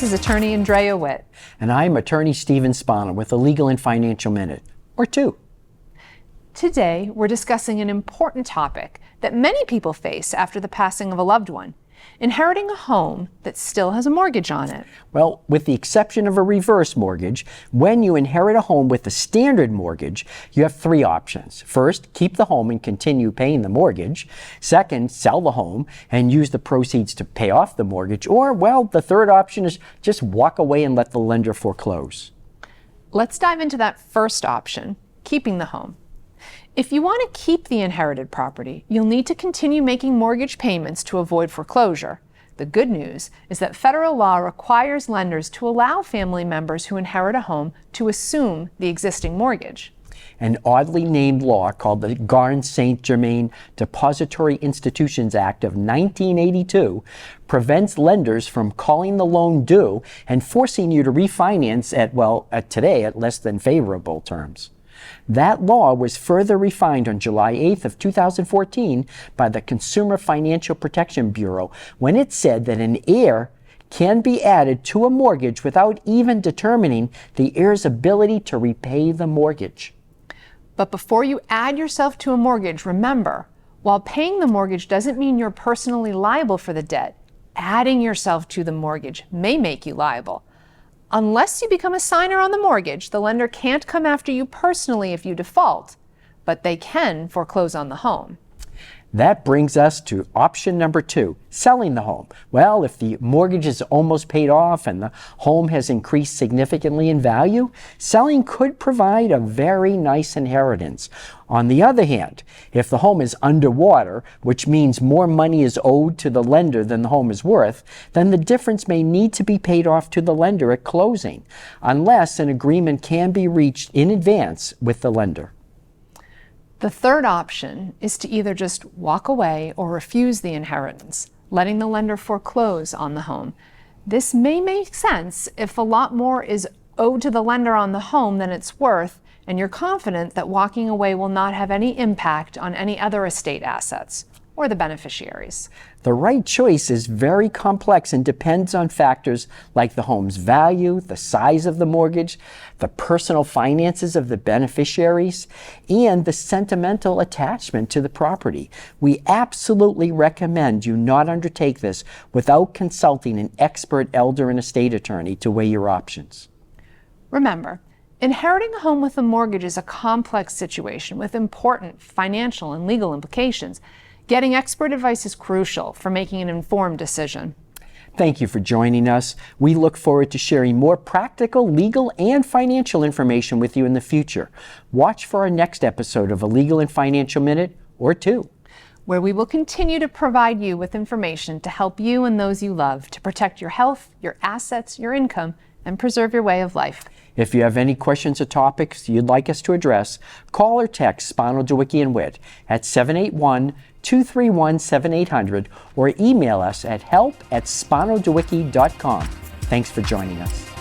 This is attorney Andrea Witt. And I'm attorney Stephen Spano with a Legal and Financial Minute, or two. Today, we're discussing an important topic that many people face after the passing of a loved one: inheriting a home that still has a mortgage on it. Well, with the exception of a reverse mortgage, when you inherit a home with a standard mortgage, you have three options. First, keep the home and continue paying the mortgage. Second, sell the home and use the proceeds to pay off the mortgage. Or, well, the third option is just walk away and let the lender foreclose. Let's dive into that first option, keeping the home. If you want to keep the inherited property, you'll need to continue making mortgage payments to avoid foreclosure. The good news is that federal law requires lenders to allow family members who inherit a home to assume the existing mortgage. An oddly named law called the Garn-St-Germain Depository Institutions Act of 1982 prevents lenders from calling the loan due and forcing you to refinance at less than favorable terms. That law was further refined on July 8th of 2014 by the Consumer Financial Protection Bureau when it said that an heir can be added to a mortgage without even determining the heir's ability to repay the mortgage. But before you add yourself to a mortgage, remember, while paying the mortgage doesn't mean you're personally liable for the debt, adding yourself to the mortgage may make you liable. Unless you become a signer on the mortgage, the lender can't come after you personally if you default, but they can foreclose on the home. That brings us to option number two, selling the home. Well, if the mortgage is almost paid off and the home has increased significantly in value, selling could provide a very nice inheritance. On the other hand, if the home is underwater, which means more money is owed to the lender than the home is worth, then the difference may need to be paid off to the lender at closing, unless an agreement can be reached in advance with the lender. The third option is to either just walk away or refuse the inheritance, letting the lender foreclose on the home. This may make sense if a lot more is owed to the lender on the home than it's worth, and you're confident that walking away will not have any impact on any other estate assets or the beneficiaries. The right choice is very complex and depends on factors like the home's value, the size of the mortgage, the personal finances of the beneficiaries, and the sentimental attachment to the property. We absolutely recommend you not undertake this without consulting an expert elder and estate attorney to weigh your options. Remember, inheriting a home with a mortgage is a complex situation with important financial and legal implications. Getting expert advice is crucial for making an informed decision. Thank you for joining us. We look forward to sharing more practical, legal, and financial information with you in the future. Watch for our next episode of A Legal and Financial Minute, or two, where we will continue to provide you with information to help you and those you love to protect your health, your assets, your income, and preserve your way of life. If you have any questions or topics you'd like us to address, call or text Spano, DeWicki & Witt at 781-231-7800 or email us at help@spanodewicki.com. Thanks for joining us.